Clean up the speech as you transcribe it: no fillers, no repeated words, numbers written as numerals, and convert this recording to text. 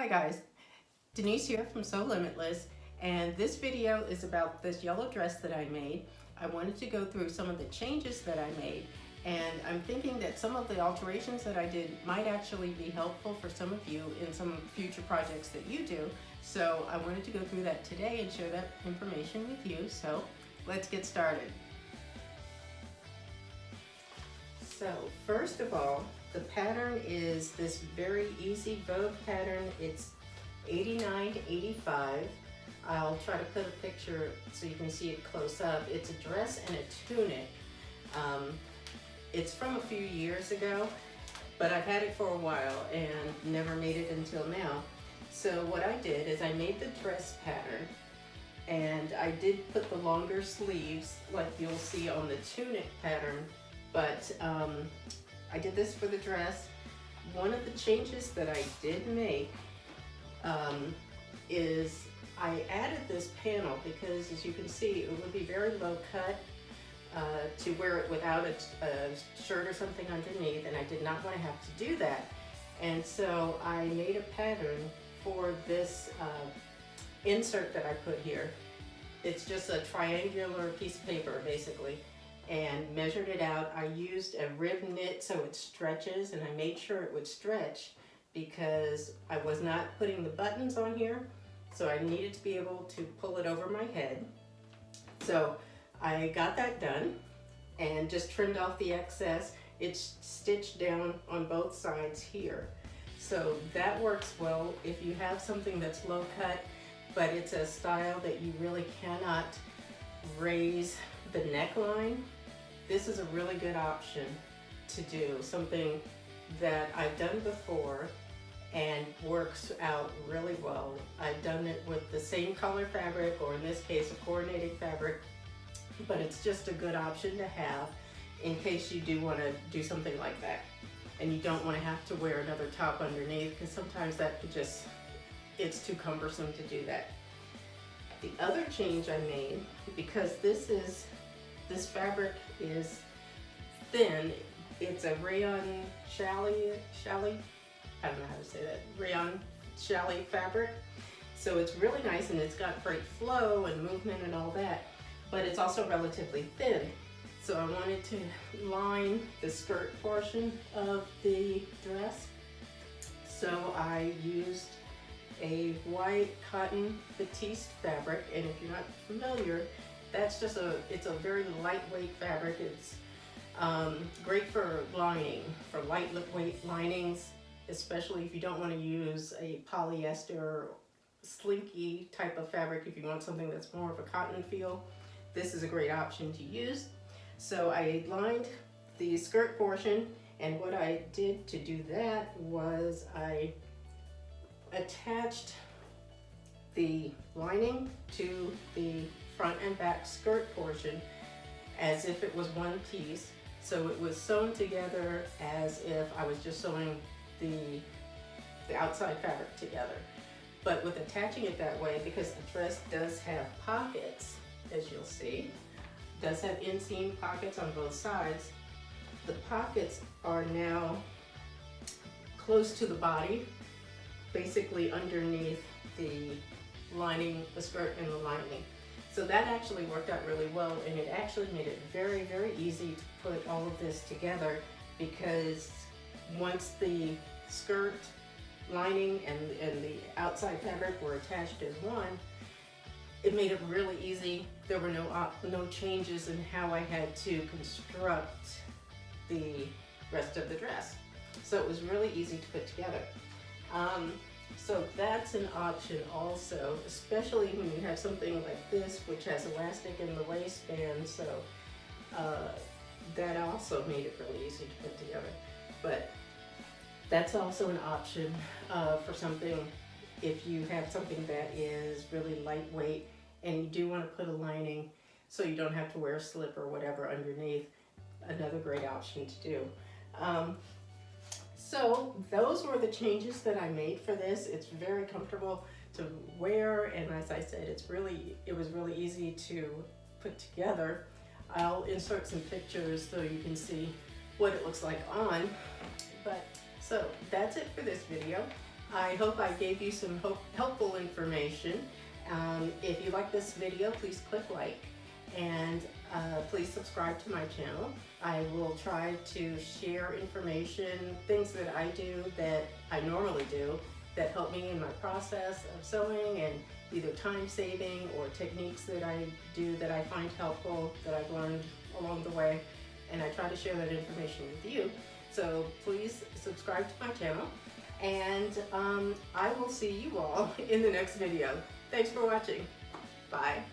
Hi guys, Denise here from Sewlimitless, and this video is about this yellow dress that I made. I wanted to go through some of the changes that I made, and I'm thinking that some of the alterations that I did might actually be helpful for some of you in some future projects that you do. So I wanted to go through that today and share that information with you. So let's get started. So first of all, the pattern is this very easy Vogue pattern. It's 89 to 85. I'll try to put a picture so you can see it close up. It's a dress and a tunic. It's from a few years ago, but I've had it for a while and never made it until now. So what I did is I made the dress pattern, and I did put the longer sleeves like you'll see on the tunic pattern, but I did this for the dress. One of the changes that I did make is I added this panel because, as you can see, it would be very low cut to wear it without a shirt or something underneath, and I did not want to have to do that. And so I made a pattern for this insert that I put here. It's just a triangular piece of paper basically, and measured it out. I used a rib knit so it stretches, and I made sure it would stretch because I was not putting the buttons on here, so I needed to be able to pull it over my head. So I got that done and just trimmed off the excess. It's stitched down on both sides here. So that works well if you have something that's low cut, but it's a style that you really cannot raise the neckline. This is a really good option to do, something that I've done before and works out really well. I've done it with the same color fabric, or in this case a coordinating fabric, but it's just a good option to have in case you do want to do something like that and you don't want to have to wear another top underneath, because sometimes that could just, it's too cumbersome to do that. The other change I made, because this fabric is thin, it's a rayon challis, I don't know how to say that, rayon challis fabric. So it's really nice and it's got great flow and movement and all that, but it's also relatively thin. So I wanted to line the skirt portion of the dress. So I used a white cotton batiste fabric, and if you're not familiar, that's just it's a very lightweight fabric. It's great for lining, for lightweight linings, especially if you don't want to use a polyester slinky type of fabric. If you want something that's more of a cotton feel, this is a great option to use. So I lined the skirt portion, and what I did to do that was I attached the lining to the front and back skirt portion as if it was one piece. So it was sewn together as if I was just sewing the outside fabric together. But with attaching it that way, because the dress does have pockets, as you'll see, does have inseam pockets on both sides, the pockets are now close to the body, basically underneath the lining, the skirt and the lining. So that actually worked out really well, and it actually made it very, very easy to put all of this together, because once the skirt, lining, and the outside fabric were attached as one, it made it really easy. There were no changes in how I had to construct the rest of the dress. So it was really easy to put together. So that's an option also, especially when you have something like this, which has elastic in the waistband. So that also made it really easy to put together. But that's also an option for something, if you have something that is really lightweight and you do want to put a lining so you don't have to wear a slip or whatever underneath. Another great option to do. So those were the changes that I made for this. It's very comfortable to wear, and as I said, it was really easy to put together. I'll insert some pictures so you can see what it looks like on. But so that's it for this video. I hope I gave you some helpful information. If you like this video, please click like, and please subscribe to my channel. I will try to share information, things that I do that I normally do that help me in my process of sewing, and either time saving or techniques that I do that I find helpful, that I've learned along the way, and I try to share that information with you. So please subscribe to my channel, and I will see you all in the next video. Thanks for watching. Bye.